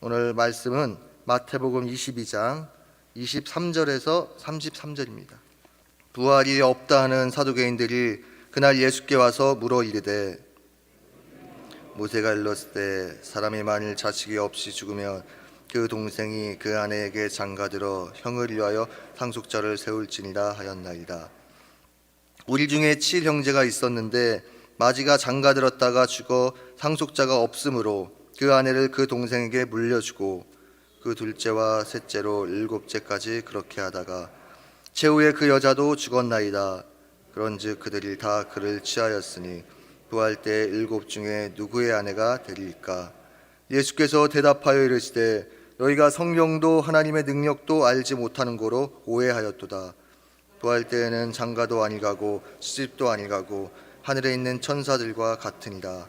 오늘 말씀은 마태복음 22장 23절에서 33절입니다. 부활이 없다 하는 사두개인들이 그날 예수께 와서 물어 이르되 모세가 일렀을 때 사람이 만일 자식이 없이 죽으면 그 동생이 그 아내에게 장가들어 형을 위하여 상속자를 세울지니라 하였나이다. 우리 중에 7형제가 있었는데 마지가 장가들었다가 죽어 상속자가 없으므로 그 아내를 그 동생에게 물려주고 그 둘째와 셋째로 7째까지 그렇게 하다가 최후에 그 여자도 죽었나이다. 그런즉 그들이 다 그를 취하였으니 부활 때 7 중에 누구의 아내가 되리까? 예수께서 대답하여 이르시되 너희가 성령도 하나님의 능력도 알지 못하는 고로 오해하였도다. 부활 때에는 장가도 아니가고 시집도 아니가고 하늘에 있는 천사들과 같으니라.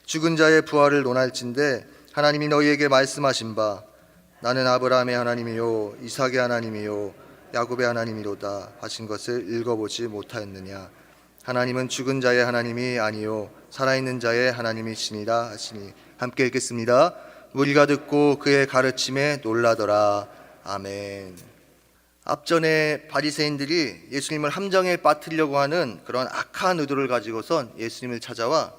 죽은 자의 부활을 논할진대 하나님이 너희에게 말씀하신 바 나는 아브라함의 하나님이요 이삭의 하나님이요 야곱의 하나님이로다 하신 것을 읽어보지 못하였느냐. 하나님은 죽은 자의 하나님이 아니요 살아있는 자의 하나님이시니라 하시니. 함께 읽겠습니다. 무리가 듣고 그의 가르침에 놀라더라. 아멘. 앞전에 바리새인들이 예수님을 함정에 빠뜨리려고 하는 그런 악한 의도를 가지고선 예수님을 찾아와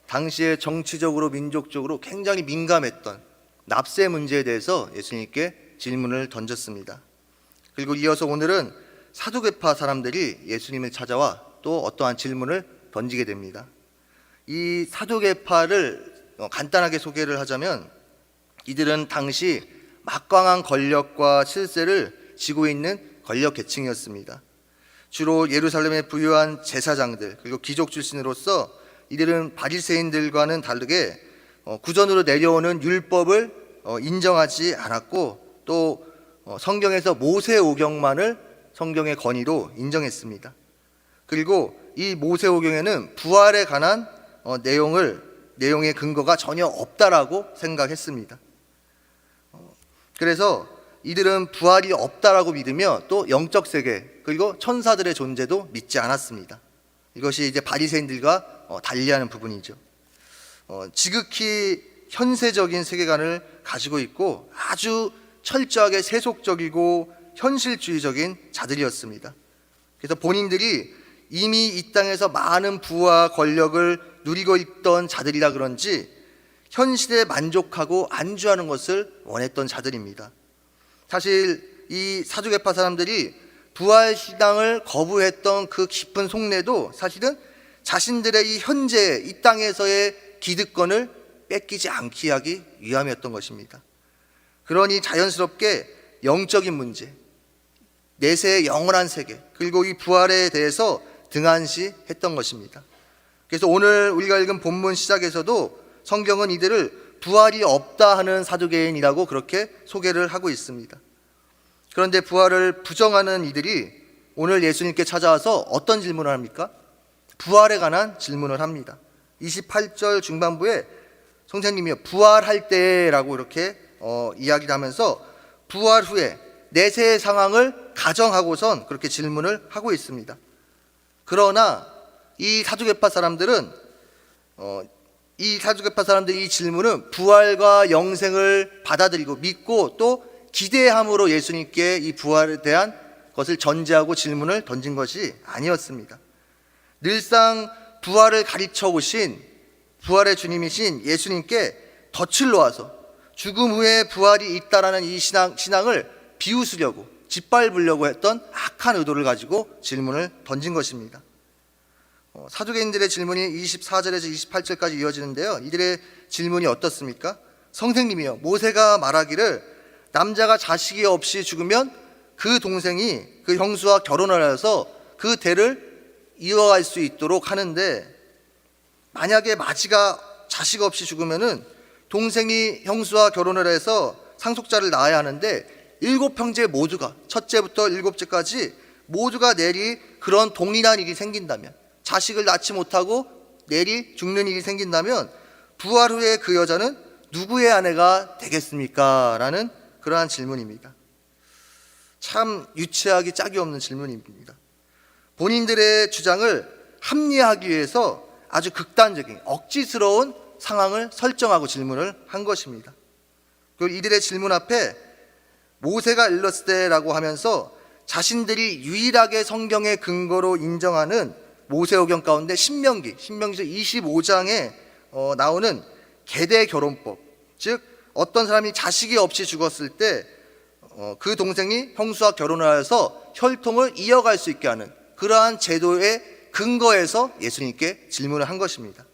당시에 정치적으로 민족적으로 굉장히 민감했던 납세 문제에 대해서 예수님께 질문을 던졌습니다. 그리고 이어서 오늘은 사두개파 사람들이 예수님을 찾아와 또 어떠한 질문을 던지게 됩니다. 이 사두개파를 간단하게 소개를 하자면 이들은 당시 막강한 권력과 실세를 쥐고 있는 권력 계층이었습니다. 주로 예루살렘에 부유한 제사장들 그리고 귀족 출신으로서 이들은 바리새인들과는 다르게 구전으로 내려오는 율법을 인정하지 않았고 또 성경에서 모세오경만을 성경의 권위로 인정했습니다. 그리고 이 모세오경에는 부활에 관한 내용의 근거가 전혀 없다라고 생각했습니다. 그래서 이들은 부활이 없다라고 믿으며 또 영적 세계 그리고 천사들의 존재도 믿지 않았습니다. 이것이 이제 바리새인들과 달리하는 부분이죠. 지극히 현세적인 세계관을 가지고 있고 아주 철저하게 세속적이고 현실주의적인 자들이었습니다. 그래서 본인들이 이미 이 땅에서 많은 부와 권력을 누리고 있던 자들이라 그런지 현실에 만족하고 안주하는 것을 원했던 자들입니다. 사실 이 사두개파 사람들이 부활 신앙을 거부했던 그 깊은 속내도 사실은 자신들의 이 현재 이 땅에서의 기득권을 뺏기지 않게 하기 위함이었던 것입니다. 그러니 자연스럽게 영적인 문제, 내세의 영원한 세계 그리고 이 부활에 대해서 등한시했던 것입니다. 그래서 오늘 우리가 읽은 본문 시작에서도 성경은 이들을 부활이 없다 하는 사두개인이라고 그렇게 소개를 하고 있습니다. 그런데 부활을 부정하는 이들이 오늘 예수님께 찾아와서 어떤 질문을 합니까? 부활에 관한 질문을 합니다. 28절 중반부에 성령님이 부활할 때라고 이렇게 이야기를 하면서 부활 후에 내세의 상황을 가정하고선 그렇게 질문을 하고 있습니다. 그러나 이 사두개파 사람들이 이 질문은 부활과 영생을 받아들이고 믿고 또 기대함으로 예수님께 이 부활에 대한 것을 전제하고 질문을 던진 것이 아니었습니다. 늘상 부활을 가르쳐 오신 부활의 주님이신 예수님께 덫을 놓아서 죽음 후에 부활이 있다라는 이 신앙을 비웃으려고 짓밟으려고 했던 악한 의도를 가지고 질문을 던진 것입니다. 사두개인들의 질문이 24절에서 28절까지 이어지는데요. 이들의 질문이 어떻습니까? 선생님이여, 모세가 말하기를 남자가 자식이 없이 죽으면 그 동생이 그 형수와 결혼을 해서 그 대를 이어갈 수 있도록 하는데 만약에 마지가 자식 없이 죽으면은 동생이 형수와 결혼을 해서 상속자를 낳아야 하는데 7형제 모두가 첫째부터 7째까지 모두가 내리 그런 동일한 일이 생긴다면 자식을 낳지 못하고 내리 죽는 일이 생긴다면 부활 후에 그 여자는 누구의 아내가 되겠습니까? 라는 그러한 질문입니다. 참 유치하기 짝이 없는 질문입니다. 본인들의 주장을 합리화하기 위해서 아주 극단적인 억지스러운 상황을 설정하고 질문을 한 것입니다. 그리고 이들의 질문 앞에 모세가 일렀을 때라고 하면서 자신들이 유일하게 성경의 근거로 인정하는 모세오경 가운데 신명기 25장에 나오는 계대 결혼법, 즉 어떤 사람이 자식이 없이 죽었을 때 그 동생이 형수와 결혼을 하여서 혈통을 이어갈 수 있게 하는 그러한 제도의 근거에서 예수님께 질문을 한 것입니다.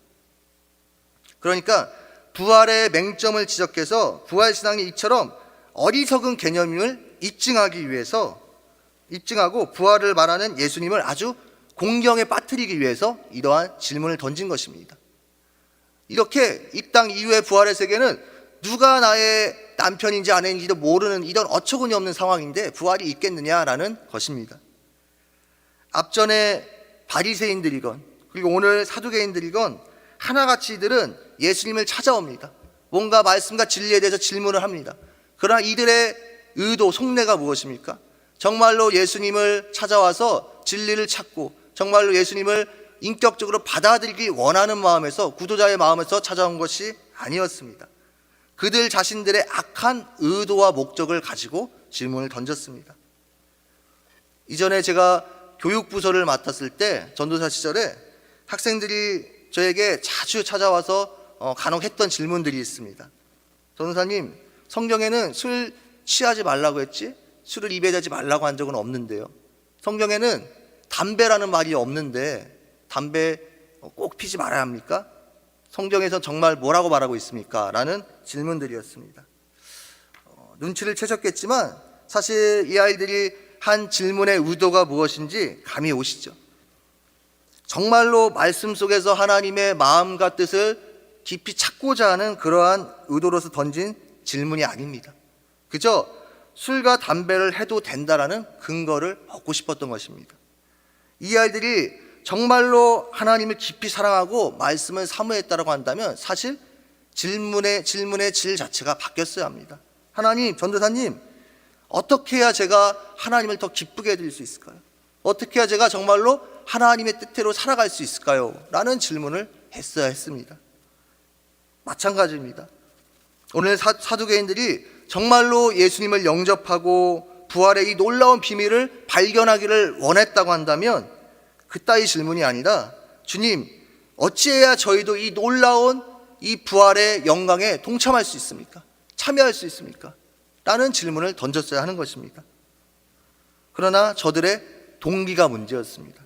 그러니까 부활의 맹점을 지적해서 부활신앙이 이처럼 어리석은 개념을 입증하고 부활을 말하는 예수님을 아주 공경에 빠뜨리기 위해서 이러한 질문을 던진 것입니다. 이렇게 이 땅 이후의 부활의 세계는 누가 나의 남편인지 아내인지도 모르는 이런 어처구니 없는 상황인데 부활이 있겠느냐라는 것입니다. 앞전에 바리새인들이건 그리고 오늘 사두개인들이건 하나같이 이들은 예수님을 찾아옵니다. 뭔가 말씀과 진리에 대해서 질문을 합니다. 그러나 이들의 의도, 속내가 무엇입니까? 정말로 예수님을 찾아와서 진리를 찾고 정말로 예수님을 인격적으로 받아들이기 원하는 마음에서, 구도자의 마음에서 찾아온 것이 아니었습니다. 그들 자신들의 악한 의도와 목적을 가지고 질문을 던졌습니다. 이전에 제가 교육부서를 맡았을 때 전도사 시절에 학생들이 저에게 자주 찾아와서 간혹 했던 질문들이 있습니다. 전도사님, 성경에는 술 취하지 말라고 했지 술을 입에 대지 말라고 한 적은 없는데요. 성경에는 담배라는 말이 없는데 담배 꼭 피지 말아야 합니까? 성경에서 정말 뭐라고 말하고 있습니까? 라는 질문들이었습니다. 눈치를 채셨겠지만 사실 이 아이들이 한 질문의 의도가 무엇인지 감이 오시죠. 정말로 말씀 속에서 하나님의 마음과 뜻을 깊이 찾고자 하는 그러한 의도로서 던진 질문이 아닙니다. 그저 술과 담배를 해도 된다라는 근거를 얻고 싶었던 것입니다. 이 아이들이 정말로 하나님을 깊이 사랑하고 말씀을 사모했다라고 한다면 사실 질문의 질 자체가 바뀌었어야 합니다. 하나님, 전도사님, 어떻게 해야 제가 하나님을 더 기쁘게 해드릴 수 있을까요? 어떻게 해야 제가 정말로 하나님의 뜻대로 살아갈 수 있을까요? 라는 질문을 했어야 했습니다. 마찬가지입니다. 오늘 사두개인들이 정말로 예수님을 영접하고 부활의 이 놀라운 비밀을 발견하기를 원했다고 한다면 그따위 질문이 아니라 주님, 어찌해야 저희도 이 놀라운 이 부활의 영광에 동참할 수 있습니까? 참여할 수 있습니까? 라는 질문을 던졌어야 하는 것입니다. 그러나 저들의 동기가 문제였습니다.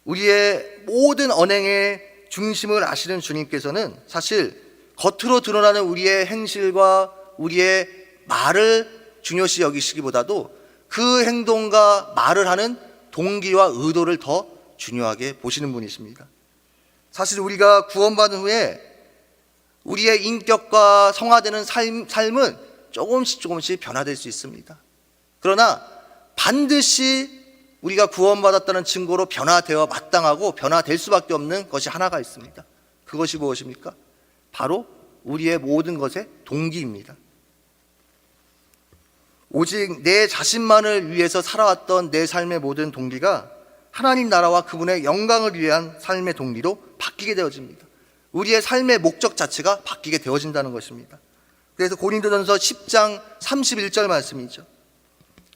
우리의 모든 언행의 중심을 아시는 주님께서는 사실 겉으로 드러나는 우리의 행실과 우리의 말을 중요시 여기시기보다도 그 행동과 말을 하는 동기와 의도를 더 중요하게 보시는 분이십니다. 사실 우리가 구원받은 후에 우리의 인격과 성화되는 삶은 조금씩 변화될 수 있습니다. 그러나 반드시 우리가 구원받았다는 증거로 변화되어 마땅하고 변화될 수밖에 없는 것이 하나가 있습니다. 그것이 무엇입니까? 바로 우리의 모든 것의 동기입니다. 오직 내 자신만을 위해서 살아왔던 내 삶의 모든 동기가 하나님 나라와 그분의 영광을 위한 삶의 동기로 바뀌게 되어집니다. 우리의 삶의 목적 자체가 바뀌게 되어진다는 것입니다. 그래서 고린도전서 10장 31절 말씀이죠.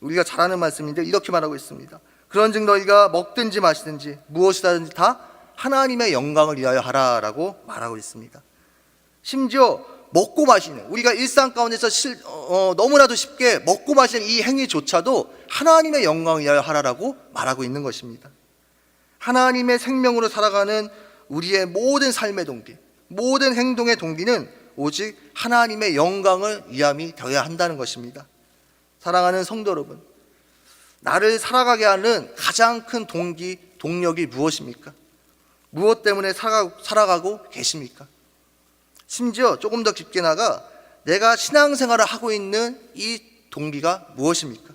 우리가 잘 아는 말씀인데 이렇게 말하고 있습니다. 그런즉 너희가 먹든지 마시든지 무엇이든지 다 하나님의 영광을 위하여 하라라고 말하고 있습니다. 심지어 먹고 마시는, 우리가 일상 가운데서 너무나도 쉽게 먹고 마시는 이 행위조차도 하나님의 영광을 위하여 하라라고 말하고 있는 것입니다. 하나님의 생명으로 살아가는 우리의 모든 삶의 동기, 모든 행동의 동기는 오직 하나님의 영광을 위함이 되어야 한다는 것입니다. 사랑하는 성도 여러분, 나를 살아가게 하는 가장 큰 동기, 동력이 무엇입니까? 무엇 때문에 살아가고 계십니까? 심지어 조금 더 깊게 나가 내가 신앙생활을 하고 있는 이 동기가 무엇입니까?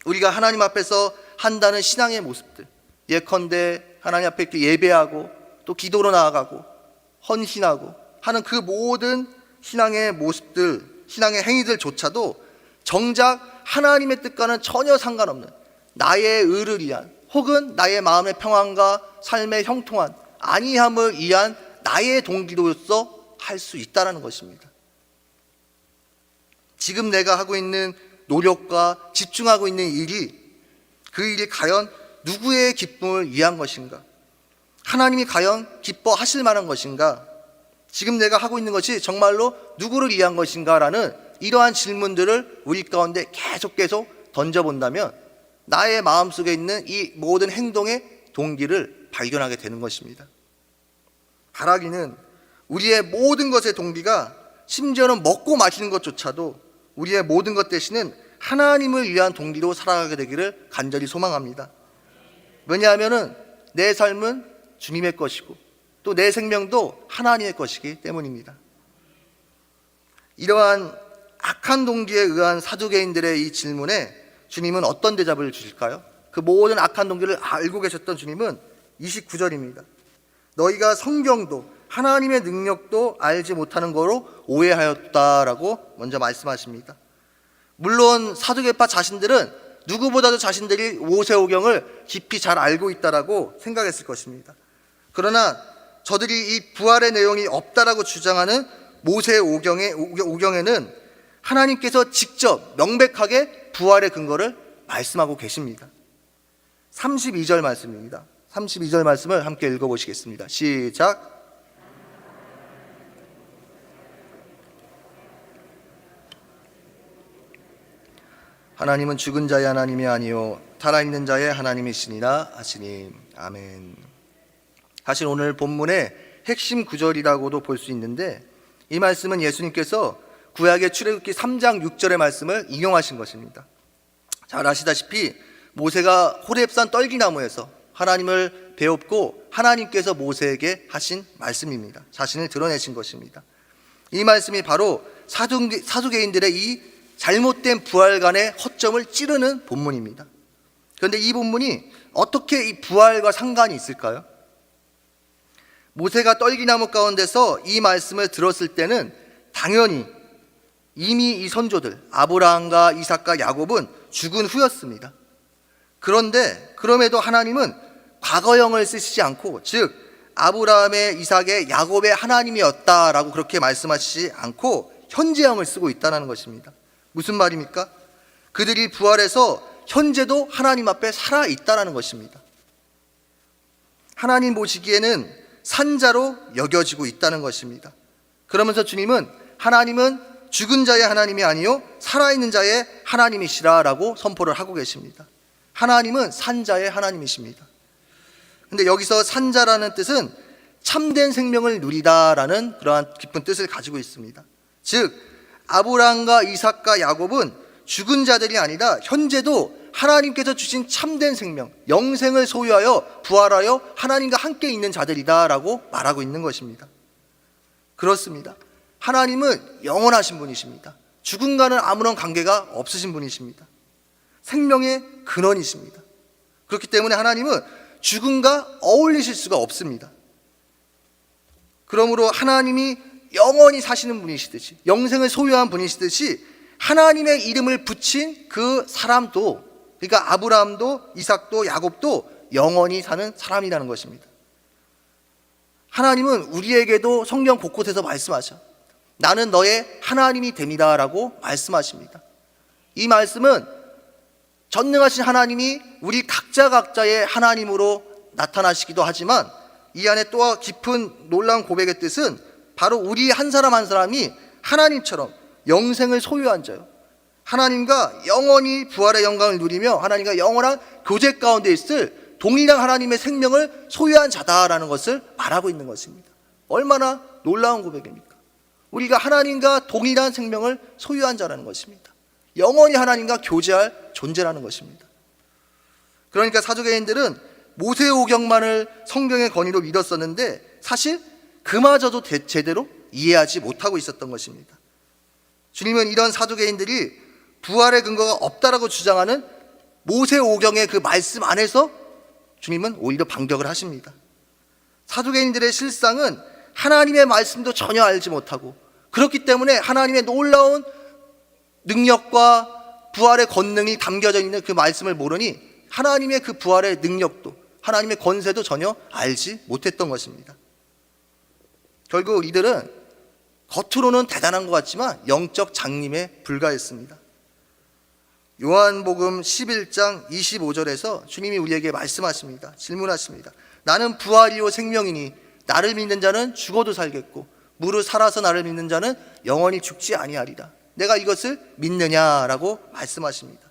우리가 하나님 앞에서 한다는 신앙의 모습들, 예컨대 하나님 앞에 이렇게 예배하고 또 기도로 나아가고 헌신하고 하는 그 모든 신앙의 모습들, 신앙의 행위들조차도 정작 하나님의 뜻과는 전혀 상관없는 나의 의를 위한 혹은 나의 마음의 평안과 삶의 형통한 아니함을 위한 나의 동기로서 할 수 있다는 것입니다. 지금 내가 하고 있는 노력과 집중하고 있는 일이 그 일이 과연 누구의 기쁨을 위한 것인가? 하나님이 과연 기뻐하실 만한 것인가? 지금 내가 하고 있는 것이 정말로 누구를 위한 것인가? 라는 이러한 질문들을 우리 가운데 계속 던져본다면 나의 마음속에 있는 이 모든 행동의 동기를 발견하게 되는 것입니다. 바라기는 우리의 모든 것의 동기가 심지어는 먹고 마시는 것조차도 우리의 모든 것 대신은 하나님을 위한 동기로 살아가게 되기를 간절히 소망합니다. 왜냐하면 내 삶은 주님의 것이고 또 내 생명도 하나님의 것이기 때문입니다. 이러한 악한 동기에 의한 사두개인들의 이 질문에 주님은 어떤 대답을 주실까요? 그 모든 악한 동기를 알고 계셨던 주님은 29절입니다. 너희가 성경도 하나님의 능력도 알지 못하는 거로 오해하였다라고 먼저 말씀하십니다. 물론 사두개파 자신들은 누구보다도 자신들이 모세오경을 깊이 잘 알고 있다라고 생각했을 것입니다. 그러나 저들이 이 부활의 내용이 없다라고 주장하는 모세오경에는 하나님께서 직접 명백하게 부활의 근거를 말씀하고 계십니다. 32절 말씀입니다. 32절 말씀을 함께 읽어보시겠습니다. 시작. 하나님은 죽은 자의 하나님이 아니요 살아있는 자의 하나님이시니라 하시니. 아멘. 사실 오늘 본문의 핵심 구절이라고도 볼 수 있는데 이 말씀은 예수님께서 구약의 출애굽기 3장 6절의 말씀을 인용하신 것입니다. 잘 아시다시피 모세가 호렙산 떨기나무에서 하나님을 배웠고 하나님께서 모세에게 하신 말씀입니다. 자신을 드러내신 것입니다. 이 말씀이 바로 사두개인들의 이 잘못된 부활관의 허점을 찌르는 본문입니다. 그런데 이 본문이 어떻게 이 부활과 상관이 있을까요? 모세가 떨기나무 가운데서 이 말씀을 들었을 때는 당연히 이미 이 선조들 아브라함과 이삭과 야곱은 죽은 후였습니다. 그런데 그럼에도 하나님은 과거형을 쓰시지 않고, 즉 아브라함의 이삭의 야곱의 하나님이었다라고 그렇게 말씀하시지 않고 현재형을 쓰고 있다는 것입니다. 무슨 말입니까? 그들이 부활해서 현재도 하나님 앞에 살아있다는 것입니다. 하나님 보시기에는 산자로 여겨지고 있다는 것입니다. 그러면서 주님은 하나님은 죽은 자의 하나님이 아니요 살아있는 자의 하나님이시라라고 선포를 하고 계십니다. 하나님은 산자의 하나님이십니다. 근데 여기서 산자라는 뜻은 참된 생명을 누리다라는 그러한 깊은 뜻을 가지고 있습니다. 즉 아브라함과 이삭과 야곱은 죽은 자들이 아니라 현재도 하나님께서 주신 참된 생명, 영생을 소유하여 부활하여 하나님과 함께 있는 자들이다라고 말하고 있는 것입니다. 그렇습니다. 하나님은 영원하신 분이십니다. 죽음과는 아무런 관계가 없으신 분이십니다. 생명의 근원이십니다. 그렇기 때문에 하나님은 죽음과 어울리실 수가 없습니다. 그러므로 하나님이 영원히 사시는 분이시듯이, 영생을 소유한 분이시듯이 하나님의 이름을 붙인 그 사람도, 그러니까 아브라함도 이삭도 야곱도 영원히 사는 사람이라는 것입니다. 하나님은 우리에게도 성경 곳곳에서 말씀하셔. 나는 너의 하나님이 됩니다 라고 말씀하십니다. 이 말씀은 전능하신 하나님이 우리 각자의 하나님으로 나타나시기도 하지만 이 안에 또 깊은 놀라운 고백의 뜻은 바로 우리 한 사람 한 사람이 하나님처럼 영생을 소유한 자요, 하나님과 영원히 부활의 영광을 누리며 하나님과 영원한 교제 가운데 있을 동일한 하나님의 생명을 소유한 자다라는 것을 말하고 있는 것입니다. 얼마나 놀라운 고백입니까? 우리가 하나님과 동일한 생명을 소유한 자라는 것입니다. 영원히 하나님과 교제할 존재라는 것입니다. 그러니까 사두개인들은 모세오경만을 성경의 권위로 믿었었는데 사실 그마저도 제대로 이해하지 못하고 있었던 것입니다. 주님은 이런 사두개인들이 부활의 근거가 없다라고 주장하는 모세오경의 그 말씀 안에서 주님은 오히려 반격을 하십니다. 사두개인들의 실상은 하나님의 말씀도 전혀 알지 못하고, 그렇기 때문에 하나님의 놀라운 능력과 부활의 권능이 담겨져 있는 그 말씀을 모르니 하나님의 그 부활의 능력도 하나님의 권세도 전혀 알지 못했던 것입니다. 결국 이들은 겉으로는 대단한 것 같지만 영적 장님에 불과했습니다. 요한복음 11장 25절에서 주님이 우리에게 말씀하십니다. 질문하십니다. 나는 부활이요 생명이니 나를 믿는 자는 죽어도 살겠고 무릇 살아서 나를 믿는 자는 영원히 죽지 아니하리라. 내가 이것을 믿느냐라고 말씀하십니다.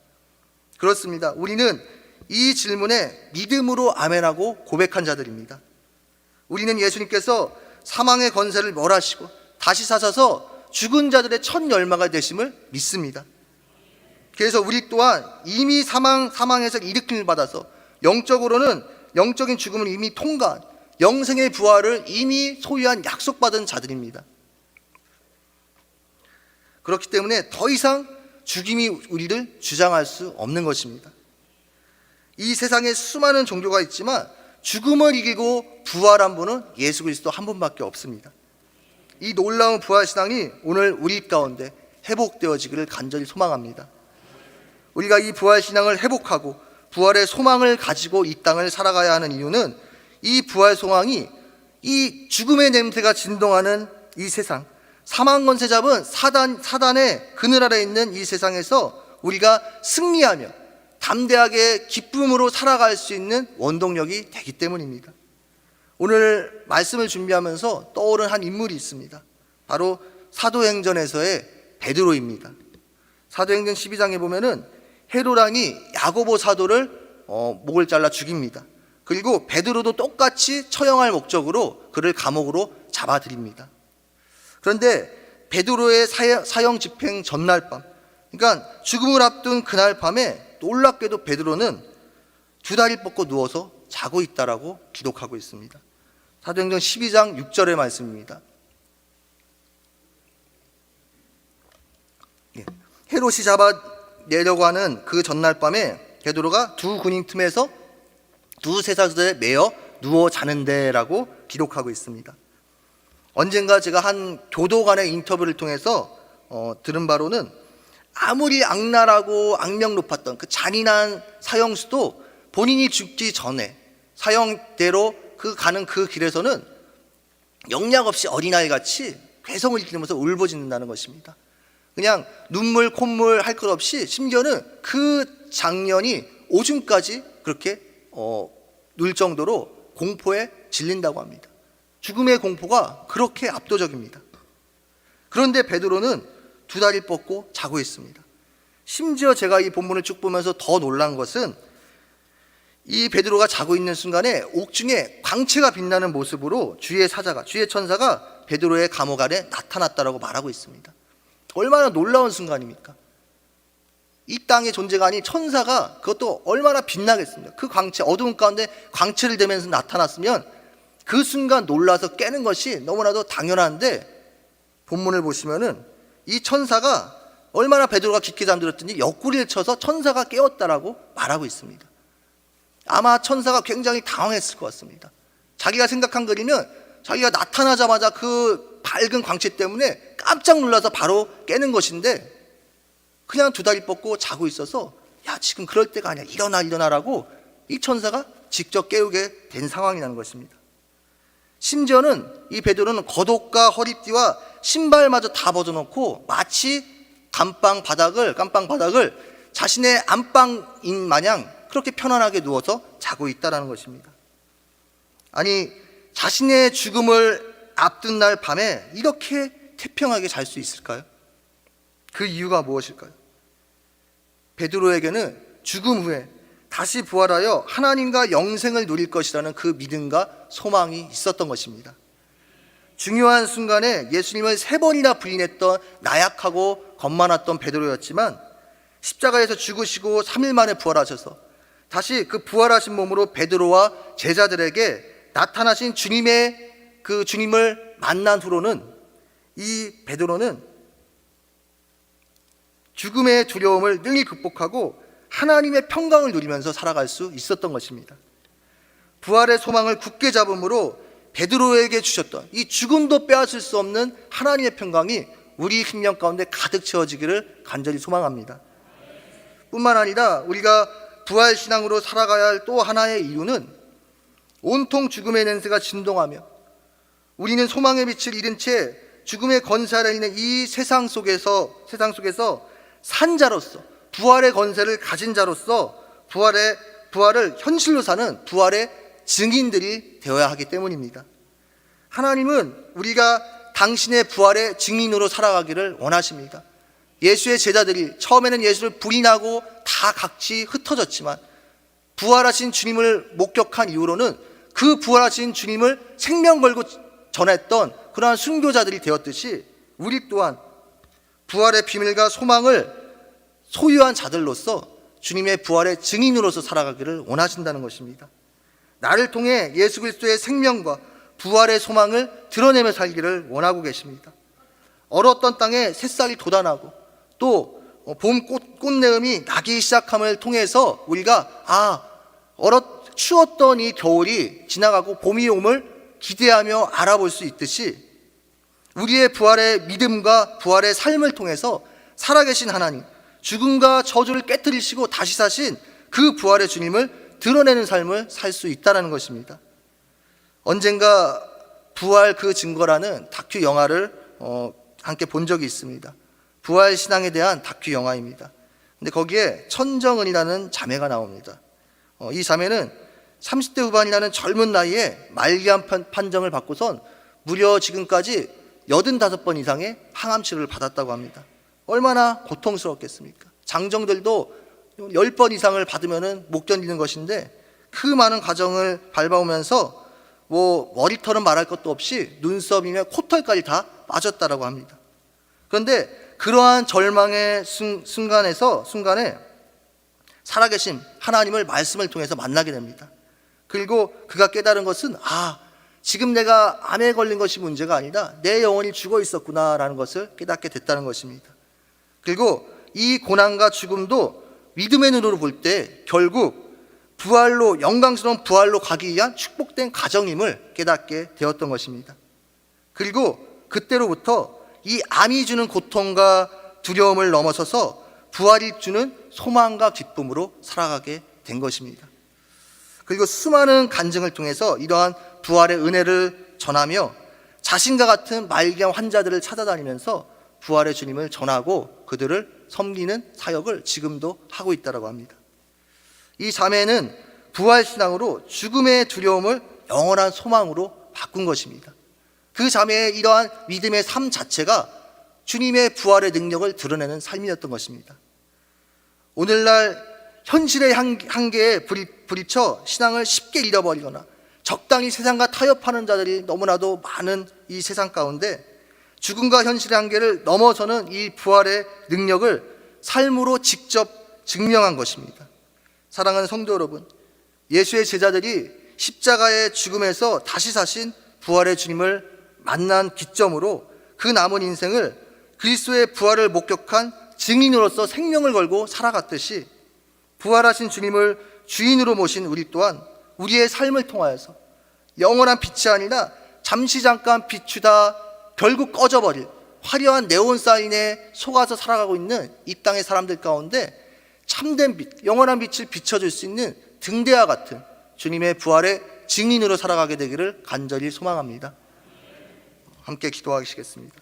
그렇습니다. 우리는 이 질문에 믿음으로 아멘하고 고백한 자들입니다. 우리는 예수님께서 사망의 권세를 멸하시고 다시 사셔서 죽은 자들의 첫 열마가 되심을 믿습니다. 그래서 우리 또한 이미 사망에서 일으킴을 받아서 영적으로는 영적인 죽음을 이미 통과한 영생의 부활을 이미 소유한 약속받은 자들입니다. 그렇기 때문에 더 이상 죽음이 우리를 주장할 수 없는 것입니다. 이 세상에 수많은 종교가 있지만 죽음을 이기고 부활한 분은 예수 그리스도 한 분밖에 없습니다. 이 놀라운 부활신앙이 오늘 우리 가운데 회복되어지기를 간절히 소망합니다. 우리가 이 부활신앙을 회복하고 부활의 소망을 가지고 이 땅을 살아가야 하는 이유는 이 부활 소망이 이 죽음의 냄새가 진동하는 이 세상, 사망 권세 잡은 사단의 그늘 아래 있는 이 세상에서 우리가 승리하며 담대하게 기쁨으로 살아갈 수 있는 원동력이 되기 때문입니다. 오늘 말씀을 준비하면서 떠오른 한 인물이 있습니다. 바로 사도행전에서의 베드로입니다. 사도행전 12장에 보면은 헤롯 왕이 야고보 사도를 목을 잘라 죽입니다. 그리고 베드로도 똑같이 처형할 목적으로 그를 감옥으로 잡아들입니다. 그런데 베드로의 사형 집행 전날 밤, 그러니까 죽음을 앞둔 그날 밤에 놀랍게도 베드로는 두 다리를 뻗고 누워서 자고 있다라고 기록하고 있습니다. 사도행전 12장 6절의 말씀입니다. 헤롯이 잡아내려고 하는 그 전날 밤에 베드로가 두 군인 틈에서 두 쇠사슬에 매여 누워 자는데라고 기록하고 있습니다. 언젠가 제가 한 교도관의 인터뷰를 통해서 들은 바로는 아무리 악랄하고 악명 높았던 그 잔인한 사형수도 본인이 죽기 전에 사형대로 가는 그 길에서는 영락 없이 어린아이같이 괴성을 지르면서 울부짖는다는 것입니다. 그냥 눈물 콧물 할 것 없이 심지어는 그 장면이 오줌까지 그렇게 늘 정도로 공포에 질린다고 합니다. 죽음의 공포가 그렇게 압도적입니다. 그런데 베드로는 두 다리 뻗고 자고 있습니다. 심지어 제가 이 본문을 쭉 보면서 더 놀란 것은 이 베드로가 자고 있는 순간에 옥중에 광채가 빛나는 모습으로 주의 천사가 베드로의 감옥 안에 나타났다라고 말하고 있습니다. 얼마나 놀라운 순간입니까? 이 땅의 존재가 아닌 천사가 그것도 얼마나 빛나겠습니까? 그 광채, 어두운 가운데 광채를 대면서 나타났으면 그 순간 놀라서 깨는 것이 너무나도 당연한데, 본문을 보시면은 이 천사가 얼마나 베드로가 깊게 잠들었더니 옆구리를 쳐서 천사가 깨웠다라고 말하고 있습니다. 아마 천사가 굉장히 당황했을 것 같습니다. 자기가 생각한 그림은 자기가 나타나자마자 그 밝은 광채 때문에 깜짝 놀라서 바로 깨는 것인데, 그냥 두 다리 뻗고 자고 있어서 야, 지금 그럴 때가 아니야, 일어나라고 이 천사가 직접 깨우게 된 상황이라는 것입니다. 심지어는 이 베드로는 겉옷과 허리띠와 신발마저 다 벗어놓고 마치 깜빵 바닥을 자신의 안방인 마냥 그렇게 편안하게 누워서 자고 있다는 것입니다. 아니, 자신의 죽음을 앞둔 날 밤에 이렇게 태평하게 잘 수 있을까요? 그 이유가 무엇일까요? 베드로에게는 죽음 후에 다시 부활하여 하나님과 영생을 누릴 것이라는 그 믿음과 소망이 있었던 것입니다. 중요한 순간에 예수님을 3번이나 부인했던 나약하고 겁많았던 베드로였지만 십자가에서 죽으시고 3일 만에 부활하셔서 다시 그 부활하신 몸으로 베드로와 제자들에게 나타나신 주님을 만난 후로는 이 베드로는 죽음의 두려움을 능히 극복하고 하나님의 평강을 누리면서 살아갈 수 있었던 것입니다. 부활의 소망을 굳게 잡음으로 베드로에게 주셨던 이 죽음도 빼앗을 수 없는 하나님의 평강이 우리 심령 가운데 가득 채워지기를 간절히 소망합니다. 뿐만 아니라 우리가 부활신앙으로 살아가야 할 또 하나의 이유는 온통 죽음의 냄새가 진동하며 우리는 소망의 빛을 잃은 채 죽음의 권세 아래 있는 이 세상 속에서 산자로서, 부활의 권세를 가진 자로서 부활을 현실로 사는 부활의 증인들이 되어야 하기 때문입니다. 하나님은 우리가 당신의 부활의 증인으로 살아가기를 원하십니다. 예수의 제자들이 처음에는 예수를 부인하고 다 각지 흩어졌지만 부활하신 주님을 목격한 이후로는 그 부활하신 주님을 생명 걸고 전했던 그러한 순교자들이 되었듯이 우리 또한 부활의 비밀과 소망을 소유한 자들로서 주님의 부활의 증인으로서 살아가기를 원하신다는 것입니다. 나를 통해 예수 그리스도의 생명과 부활의 소망을 드러내며 살기를 원하고 계십니다. 얼었던 땅에 새싹이 돋아나고 또 봄 꽃내음이 나기 시작함을 통해서 우리가 추웠던 이 겨울이 지나가고 봄이 옴을 기대하며 알아볼 수 있듯이 우리의 부활의 믿음과 부활의 삶을 통해서 살아계신 하나님, 죽음과 저주를 깨뜨리시고 다시 사신 그 부활의 주님을 드러내는 삶을 살 수 있다는 것입니다. 언젠가 부활 그 증거라는 다큐 영화를 함께 본 적이 있습니다. 부활 신앙에 대한 다큐 영화입니다. 근데 거기에 천정은이라는 자매가 나옵니다. 이 자매는 30대 후반이라는 젊은 나이에 말기암 판정을 받고선 무려 지금까지 85번 이상의 항암 치료를 받았다고 합니다. 얼마나 고통스럽겠습니까? 장정들도 10번 이상을 받으면 못 견디는 것인데 그 많은 과정을 밟아오면서 머리털은 말할 것도 없이 눈썹이며 코털까지 다 빠졌다라고 합니다. 그런데 그러한 절망의 순간에 살아계신 하나님을 말씀을 통해서 만나게 됩니다. 그리고 그가 깨달은 것은 지금 내가 암에 걸린 것이 문제가 아니라 내 영혼이 죽어 있었구나라는 것을 깨닫게 됐다는 것입니다. 그리고 이 고난과 죽음도 믿음의 눈으로 볼 때 결국 부활로, 영광스러운 부활로 가기 위한 축복된 과정임을 깨닫게 되었던 것입니다. 그리고 그때로부터 이 암이 주는 고통과 두려움을 넘어서서 부활이 주는 소망과 기쁨으로 살아가게 된 것입니다. 그리고 수많은 간증을 통해서 이러한 부활의 은혜를 전하며 자신과 같은 말기암 환자들을 찾아다니면서 부활의 주님을 전하고 그들을 섬기는 사역을 지금도 하고 있다고 합니다. 이 자매는 부활신앙으로 죽음의 두려움을 영원한 소망으로 바꾼 것입니다. 그 자매의 이러한 믿음의 삶 자체가 주님의 부활의 능력을 드러내는 삶이었던 것입니다. 오늘날 현실의 한계에 부딪혀 신앙을 쉽게 잃어버리거나 적당히 세상과 타협하는 자들이 너무나도 많은 이 세상 가운데 죽음과 현실의 한계를 넘어서는 이 부활의 능력을 삶으로 직접 증명한 것입니다. 사랑하는 성도 여러분, 예수의 제자들이 십자가의 죽음에서 다시 사신 부활의 주님을 만난 기점으로 그 남은 인생을 그리스도의 부활을 목격한 증인으로서 생명을 걸고 살아갔듯이 부활하신 주님을 주인으로 모신 우리 또한 우리의 삶을 통하여서 영원한 빛이 아니라 잠시 잠깐 비추다 결국 꺼져버릴 화려한 네온사인에 속아서 살아가고 있는 이 땅의 사람들 가운데 참된 빛, 영원한 빛을 비춰줄 수 있는 등대와 같은 주님의 부활의 증인으로 살아가게 되기를 간절히 소망합니다. 함께 기도하시겠습니다.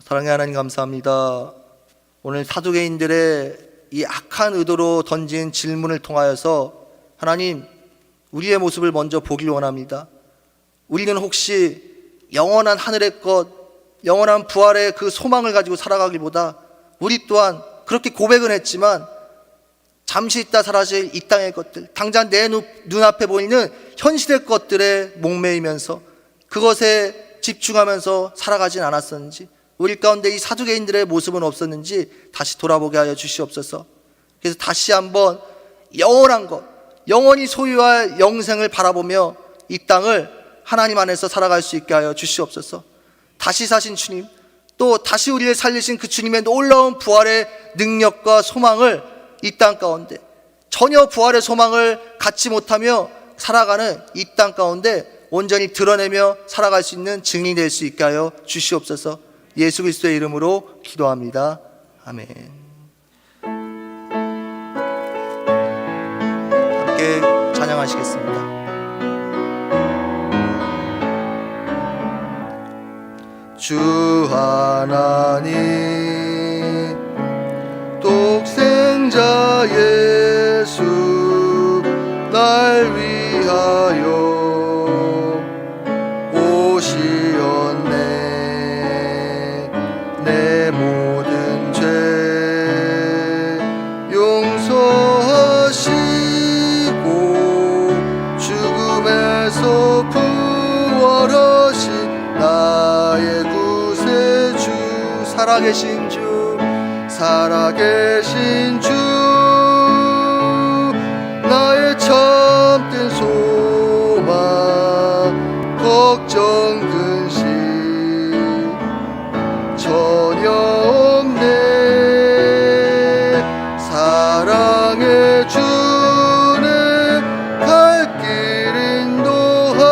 사랑의 하나님 감사합니다. 오늘 사두개인들의 이 악한 의도로 던진 질문을 통하여서 하나님, 우리의 모습을 먼저 보길 원합니다. 우리는 혹시 영원한 하늘의 것, 영원한 부활의 그 소망을 가지고 살아가기보다 우리 또한 그렇게 고백은 했지만 잠시 있다 사라질 이 땅의 것들, 당장 내 눈앞에 보이는 현실의 것들에 목매이면서 그것에 집중하면서 살아가진 않았었는지, 우리 가운데 이 사두개인들의 모습은 없었는지 다시 돌아보게 하여 주시옵소서. 그래서 다시 한번 영원한 것, 영원히 소유할 영생을 바라보며 이 땅을 하나님 안에서 살아갈 수 있게 하여 주시옵소서. 다시 사신 주님, 또 다시 우리를 살리신 그 주님의 놀라운 부활의 능력과 소망을 이 땅 가운데 전혀 부활의 소망을 갖지 못하며 살아가는 이 땅 가운데 온전히 드러내며 살아갈 수 있는 증인이 될 수 있게 하여 주시옵소서. 예수 그리스도의 이름으로 기도합니다. 아멘. 함께 찬양하시겠습니다. 주 하나님 독생자 예수 날 위하여 오시었네. 내 모든 죄 용서하시고 죽음에서 부활하신 나의 구세주, 살아계신 주, 살아계신 주, 나의 참된 소망, 걱정 근심 전혀 없네. 사랑해 주는 갈 길 인도하니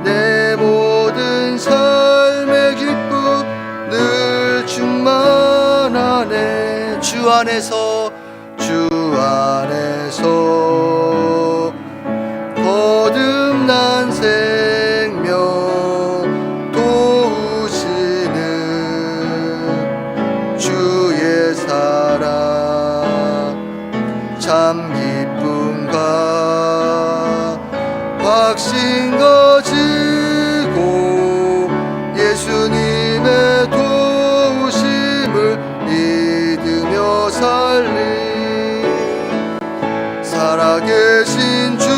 내 모든 삶의 기쁨 늘 충만하네. 주 안에서 거듭난 생명 도우시는 주의 사랑 참 기쁨과 확신 가지고 예수님의 도우심을 믿으며 살리. 살아계신 주,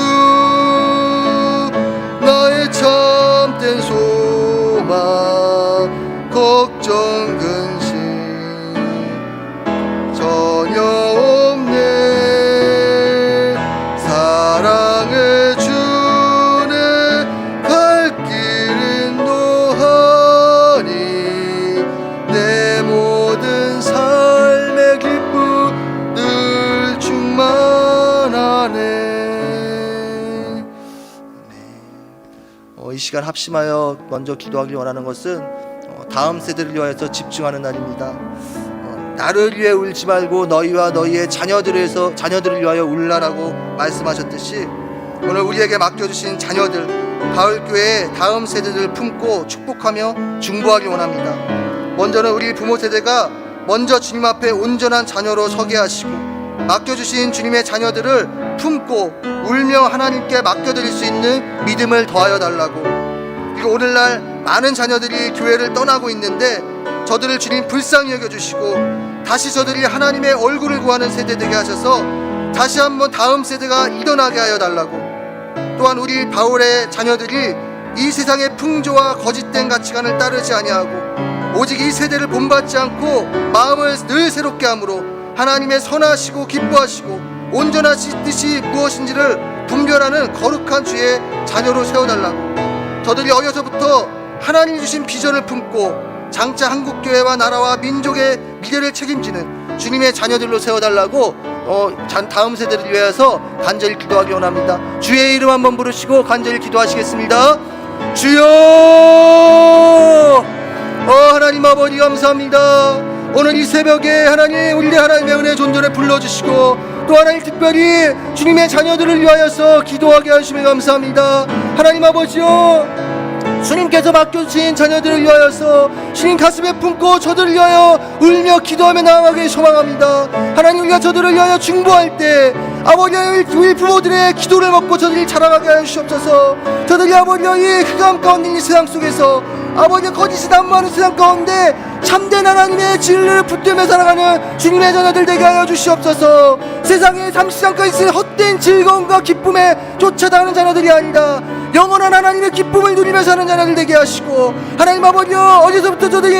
나의 참된 소망, 걱정 근심 전혀 없네. 사랑해 주는 갈 길 인도하니 내 모든 삶의 기쁨 늘 충만하네. 이 시간 합심하여 먼저 기도하길 원하는 것은 다음 세대를 위하여서 집중하는 날입니다. 나를 위해 울지 말고 너희와 너희의 자녀들을 위하여 울라라고 말씀하셨듯이 오늘 우리에게 맡겨주신 자녀들, 가을교회의 다음 세대들을 품고 축복하며 중보하길 원합니다. 먼저는 우리 부모 세대가 먼저 주님 앞에 온전한 자녀로 서게 하시고 맡겨주신 주님의 자녀들을 품고 울며 하나님께 맡겨드릴 수 있는 믿음을 더하여 달라고. 그리고 오늘날 많은 자녀들이 교회를 떠나고 있는데 저들을 주님 불쌍히 여겨주시고 다시 저들이 하나님의 얼굴을 구하는 세대 되게 하셔서 다시 한번 다음 세대가 일어나게 하여 달라고. 또한 우리 바울의 자녀들이 이 세상의 풍조와 거짓된 가치관을 따르지 아니하고 오직 이 세대를 본받지 않고 마음을 늘 새롭게 함으로 하나님의 선하시고 기뻐하시고 온전하신 뜻이 무엇인지를 분별하는 거룩한 주의 자녀로 세워달라고. 저들이 어려서부터 하나님이 주신 비전을 품고 장차 한국교회와 나라와 민족의 미래를 책임지는 주님의 자녀들로 세워달라고 다음 세대를 위해서 간절히 기도하기 원합니다. 주의 이름 한번 부르시고 간절히 기도하시겠습니다. 주여, 하나님 아버지 감사합니다. 오늘 이 새벽에 하나님 우리 하나님의 은혜 존전에 불러주시고 또 하나님 특별히 주님의 자녀들을 위하여서 기도하게 하시며 감사합니다. 하나님 아버지요, 주님께서 맡겨주신 자녀들을 위하여서 주님 가슴에 품고 저들을 위하여 울며 기도하며 나아가길 소망합니다. 하나님, 우리가 저들을 위하여 중보할 때 아버지 우리 부모들의 기도를 먹고 저들이 자라가게 하여 주시옵소서. 저들이 아버지 이 흑암 가운데 있는 세상 속에서 아버지 거짓이 난무하는 세상 가운데 참된 하나님의 진리를 붙들며 살아가는 주님의 자녀들 되게 하여 주시옵소서. 세상의 잠시간까지 있는 헛된 즐거움과 기쁨에 쫓아다니는 자녀들이 아니라 영원한 하나님의 기쁨을 누리며 사는 자녀들 되게 하시고, 하나님 아버지여, 어디서부터 저들이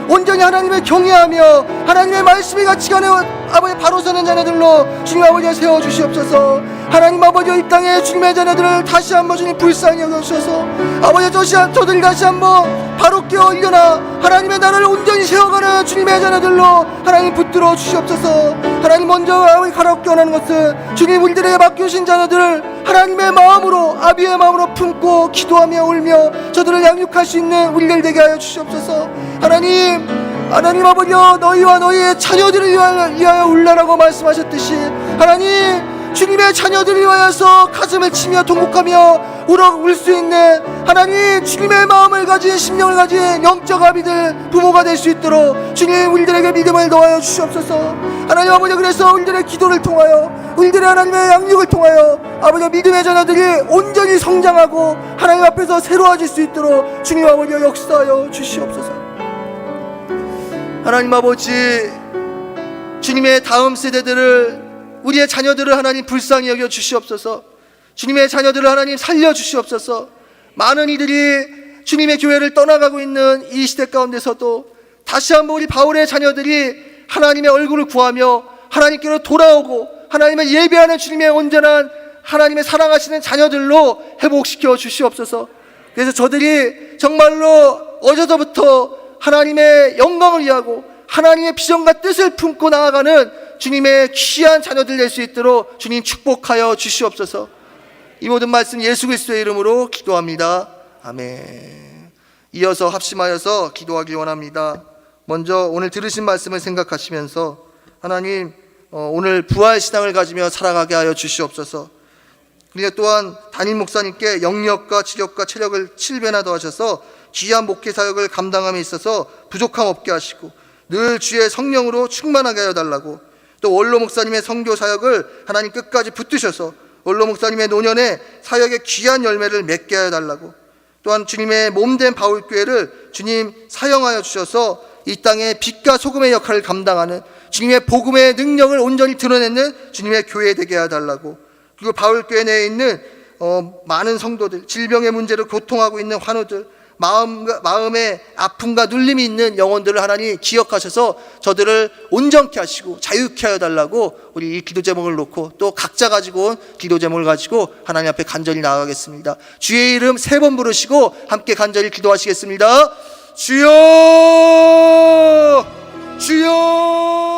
온전히 하나님을 경외하며 하나님의 말씀의 가치관에 아버지 바로 서는 자녀들로 주님 아버지여 세워주시옵소서. 하나님 아버지여, 이 땅에 주님의 자녀들을 다시 한번 주님 불쌍히 여겨주셔서 아버지 저들이 다시 한번 바로 깨어 일어나 하나님의 나라를 온전히 세워가는 주님의 자녀들로 하나님 붙들어 주시옵소서. 하나님, 먼저 아버지 가롭게 원하는 것은 주님 우리들에게 맡겨주신 자녀들을 하나님의 마음으로, 아비의 마음으로 품고 기도하며 울며 저들을 양육할 수 있는 우리들 되게 하여 주시옵소서. 하나님 아버지여, 너희와 너희의 자녀들을 위하여 울라라고 말씀하셨듯이 하나님 주님의 자녀들이 위하여서 가슴을 치며 통곡하며 울 수 있는 하나님, 주님의 마음을 가진, 심령을 가진 영적 아비들, 부모가 될 수 있도록 주님 우리들에게 믿음을 더하여 주시옵소서. 하나님 아버지, 그래서 우리들의 기도를 통하여, 우리들의 하나님의 양육을 통하여 아버지, 믿음의 자녀들이 온전히 성장하고 하나님 앞에서 새로워질 수 있도록 주님 아버지 역사하여 주시옵소서. 하나님 아버지, 주님의 다음 세대들을, 우리의 자녀들을 하나님 불쌍히 여겨 주시옵소서. 주님의 자녀들을 하나님 살려 주시옵소서. 많은 이들이 주님의 교회를 떠나가고 있는 이 시대 가운데서도 다시 한번 우리 바울의 자녀들이 하나님의 얼굴을 구하며 하나님께로 돌아오고 하나님을 예배하는 주님의 온전한 하나님의 사랑하시는 자녀들로 회복시켜 주시옵소서. 그래서 저들이 정말로 어제서부터 하나님의 영광을 위하고 하나님의 비전과 뜻을 품고 나아가는 주님의 귀한 자녀들 될 수 있도록 주님 축복하여 주시옵소서. 이 모든 말씀 예수 그리스도의 이름으로 기도합니다. 아멘. 이어서 합심하여서 기도하기 원합니다. 먼저 오늘 들으신 말씀을 생각하시면서 하나님, 오늘 부활신앙을 가지며 살아가게 하여 주시옵소서. 그리고 또한 담임 목사님께 영력과 지력과 체력을 7배나 더하셔서 귀한 목회 사역을 감당함에 있어서 부족함 없게 하시고 늘 주의 성령으로 충만하게 하여 달라고, 또 원로 목사님의 선교 사역을 하나님 끝까지 붙드셔서 원로 목사님의 노년에 사역의 귀한 열매를 맺게 하여 달라고, 또한 주님의 몸된 바울교회를 주님 사용하여 주셔서 이 땅에 빛과 소금의 역할을 감당하는 주님의 복음의 능력을 온전히 드러내는 주님의 교회 되게 하여 달라고, 그리고 바울교회 내에 있는 많은 성도들, 질병의 문제로 고통하고 있는 환우들, 마음에 아픔과 눌림이 있는 영혼들을 하나님 기억하셔서 저들을 온전케 하시고 자유케 하여 달라고, 우리 이 기도 제목을 놓고 또 각자 가지고 온 기도 제목을 가지고 하나님 앞에 간절히 나아가겠습니다. 주의 이름 3번 부르시고 함께 간절히 기도하시겠습니다. 주여, 주여.